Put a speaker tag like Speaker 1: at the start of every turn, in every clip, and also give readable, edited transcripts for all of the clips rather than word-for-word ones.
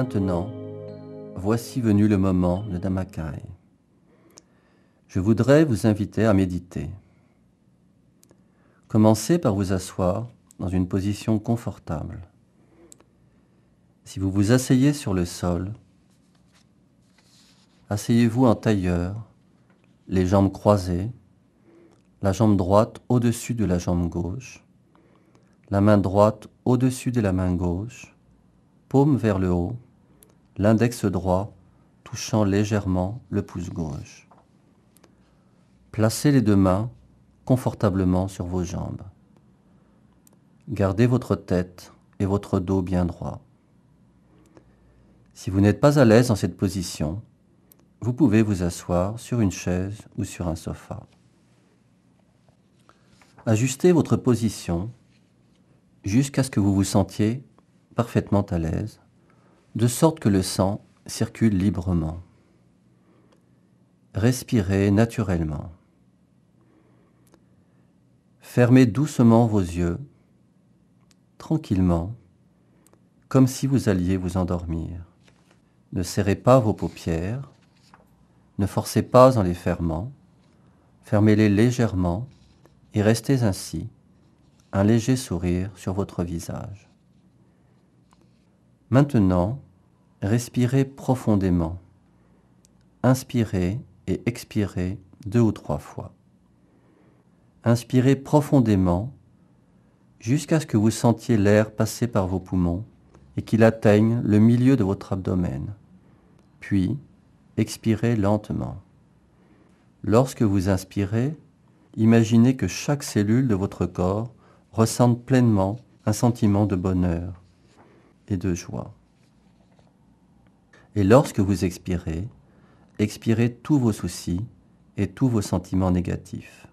Speaker 1: Maintenant, voici venu le moment de Dhammakai. Je voudrais vous inviter à méditer. Commencez par vous asseoir dans une position confortable. Si vous vous asseyez sur le sol, asseyez-vous en tailleur, les jambes croisées, la jambe droite au-dessus de la jambe gauche, la main droite au-dessus de la main gauche, paume vers le haut, l'index droit touchant légèrement le pouce gauche. Placez les deux mains confortablement sur vos jambes. Gardez votre tête et votre dos bien droit. Si vous n'êtes pas à l'aise dans cette position, vous pouvez vous asseoir sur une chaise ou sur un sofa. Ajustez votre position jusqu'à ce que vous vous sentiez parfaitement à l'aise, de sorte que le sang circule librement. Respirez naturellement. Fermez doucement vos yeux, tranquillement, comme si vous alliez vous endormir. Ne serrez pas vos paupières, ne forcez pas en les fermant, fermez-les légèrement et restez ainsi, un léger sourire sur votre visage. Maintenant, respirez profondément. Inspirez et expirez 2 ou 3 fois. Inspirez profondément jusqu'à ce que vous sentiez l'air passer par vos poumons et qu'il atteigne le milieu de votre abdomen. Puis, expirez lentement. Lorsque vous inspirez, imaginez que chaque cellule de votre corps ressente pleinement un sentiment de bonheur et de joie. Et lorsque vous expirez, expirez tous vos soucis et tous vos sentiments négatifs.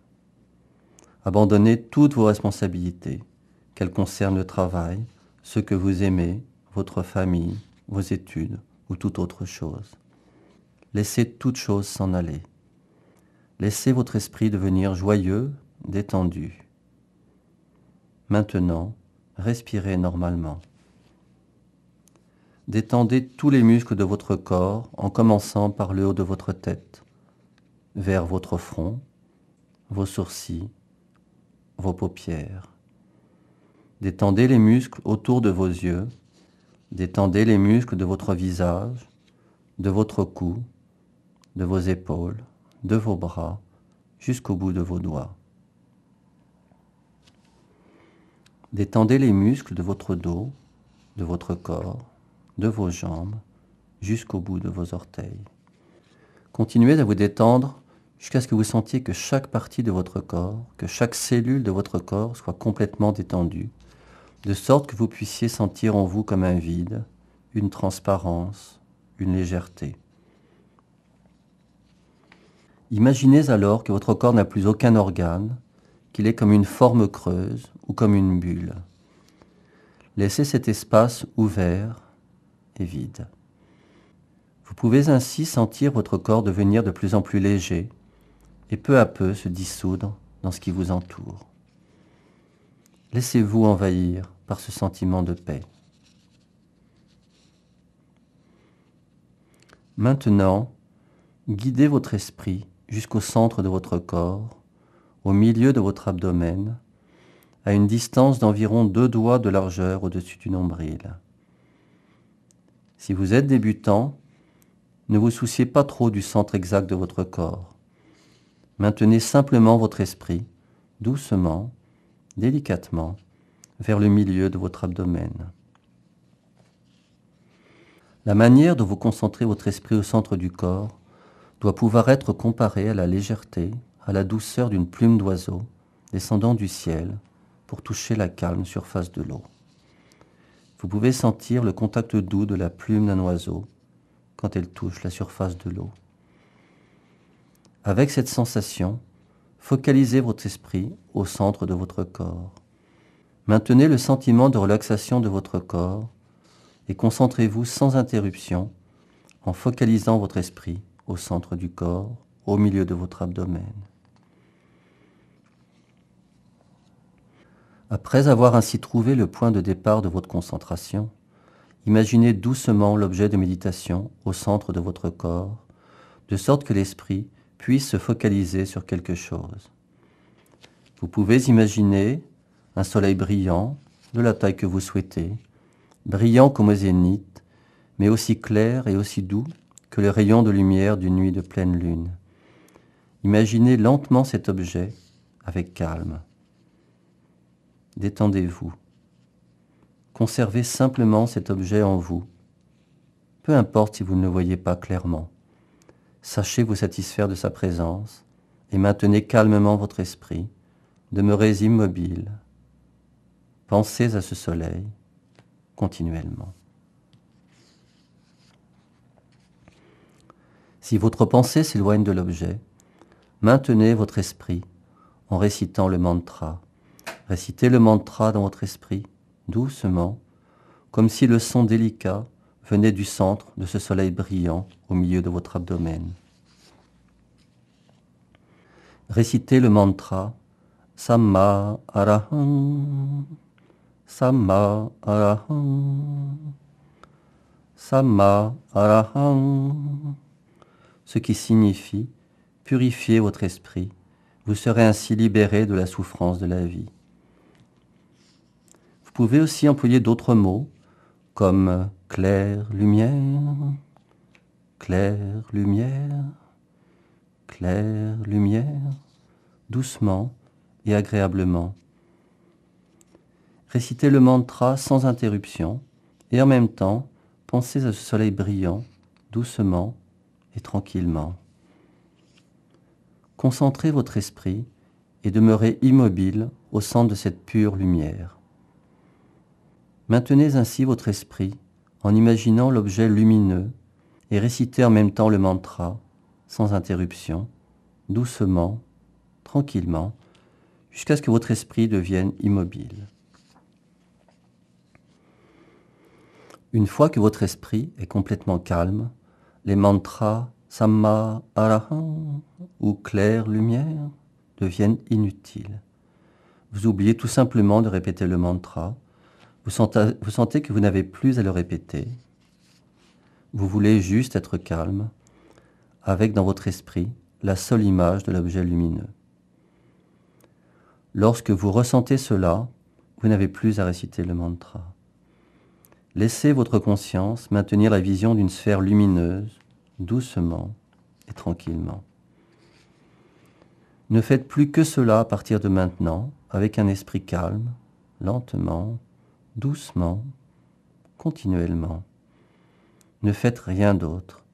Speaker 1: Abandonnez toutes vos responsabilités, qu'elles concernent le travail, ce que vous aimez, votre famille, vos études ou toute autre chose. Laissez toute chose s'en aller. Laissez votre esprit devenir joyeux, détendu. Maintenant, respirez normalement. Détendez tous les muscles de votre corps en commençant par le haut de votre tête, vers votre front, vos sourcils, vos paupières. Détendez les muscles autour de vos yeux, détendez les muscles de votre visage, de votre cou, de vos épaules, de vos bras, jusqu'au bout de vos doigts. Détendez les muscles de votre dos, de votre corps, de vos jambes, jusqu'au bout de vos orteils. Continuez à vous détendre jusqu'à ce que vous sentiez que chaque partie de votre corps, que chaque cellule de votre corps soit complètement détendue, de sorte que vous puissiez sentir en vous comme un vide, une transparence, une légèreté. Imaginez alors que votre corps n'a plus aucun organe, qu'il est comme une forme creuse ou comme une bulle. Laissez cet espace ouvert et vide. Vous pouvez ainsi sentir votre corps devenir de plus en plus léger et peu à peu se dissoudre dans ce qui vous entoure. Laissez-vous envahir par ce sentiment de paix. Maintenant, guidez votre esprit jusqu'au centre de votre corps, au milieu de votre abdomen, à une distance d'environ 2 doigts de largeur au-dessus du nombril. Si vous êtes débutant, ne vous souciez pas trop du centre exact de votre corps. Maintenez simplement votre esprit, doucement, délicatement, vers le milieu de votre abdomen. La manière dont vous concentrez votre esprit au centre du corps doit pouvoir être comparée à la légèreté, à la douceur d'une plume d'oiseau descendant du ciel pour toucher la calme surface de l'eau. Vous pouvez sentir le contact doux de la plume d'un oiseau quand elle touche la surface de l'eau. Avec cette sensation, focalisez votre esprit au centre de votre corps. Maintenez le sentiment de relaxation de votre corps et concentrez-vous sans interruption en focalisant votre esprit au centre du corps, au milieu de votre abdomen. Après avoir ainsi trouvé le point de départ de votre concentration, Imaginez doucement l'objet de méditation au centre de votre corps, de sorte que l'esprit puisse se focaliser sur quelque chose. Vous pouvez imaginer un soleil brillant, de la taille que vous souhaitez, brillant comme au zénith, mais aussi clair et aussi doux que les rayons de lumière d'une nuit de pleine lune. Imaginez lentement cet objet avec calme. Détendez-vous. Conservez simplement cet objet en vous. Peu importe si vous ne le voyez pas clairement. Sachez vous satisfaire de sa présence et maintenez calmement votre esprit. Demeurez immobile. Pensez à ce soleil continuellement. Si votre pensée s'éloigne de l'objet, maintenez votre esprit en récitant le mantra. Récitez le mantra dans votre esprit, doucement, comme si le son délicat venait du centre de ce soleil brillant au milieu de votre abdomen. Récitez le mantra Samma Araham, Samma Araham, Samma Araham, ce qui signifie purifiez votre esprit. Vous serez ainsi libéré de la souffrance de la vie. Vous pouvez aussi employer d'autres mots comme clair, lumière, clair, lumière, clair, lumière, doucement et agréablement. Récitez le mantra sans interruption et en même temps, pensez à ce soleil brillant, doucement et tranquillement. Concentrez votre esprit et demeurez immobile au centre de cette pure lumière. Maintenez ainsi votre esprit en imaginant l'objet lumineux et récitez en même temps le mantra, sans interruption, doucement, tranquillement, jusqu'à ce que votre esprit devienne immobile. Une fois que votre esprit est complètement calme, les mantras Samma Araham ou claire lumière deviennent inutiles. Vous oubliez tout simplement de répéter le mantra. Vous sentez que vous n'avez plus à le répéter. Vous voulez juste être calme, avec dans votre esprit la seule image de l'objet lumineux. Lorsque vous ressentez cela, vous n'avez plus à réciter le mantra. Laissez votre conscience maintenir la vision d'une sphère lumineuse, doucement et tranquillement. Ne faites plus que cela à partir de maintenant, avec un esprit calme, lentement, doucement, continuellement. Ne faites rien d'autre.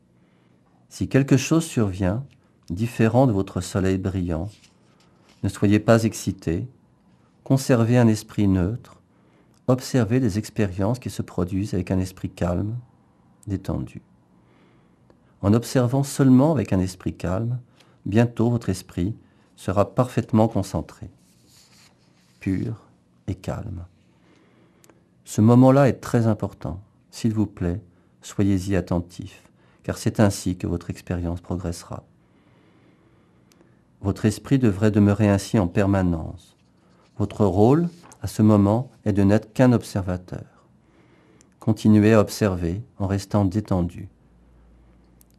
Speaker 1: Si quelque chose survient, différent de votre soleil brillant, ne soyez pas excité, conservez un esprit neutre, observez les expériences qui se produisent avec un esprit calme, détendu. En observant seulement avec un esprit calme, bientôt votre esprit sera parfaitement concentré, pur et calme. Ce moment-là est très important. S'il vous plaît, soyez-y attentif, car c'est ainsi que votre expérience progressera. Votre esprit devrait demeurer ainsi en permanence. Votre rôle, à ce moment, est de n'être qu'un observateur. Continuez à observer en restant détendu.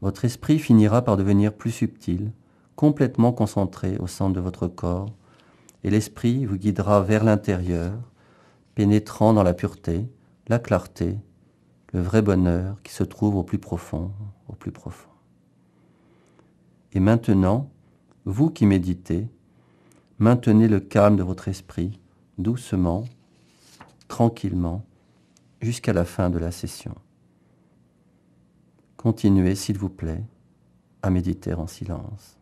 Speaker 1: Votre esprit finira par devenir plus subtil, complètement concentré au centre de votre corps, et l'esprit vous guidera vers l'intérieur, pénétrant dans la pureté, la clarté, le vrai bonheur qui se trouve au plus profond, au plus profond. Et maintenant, vous qui méditez, maintenez le calme de votre esprit, doucement, tranquillement, jusqu'à la fin de la session. Continuez, s'il vous plaît, à méditer en silence.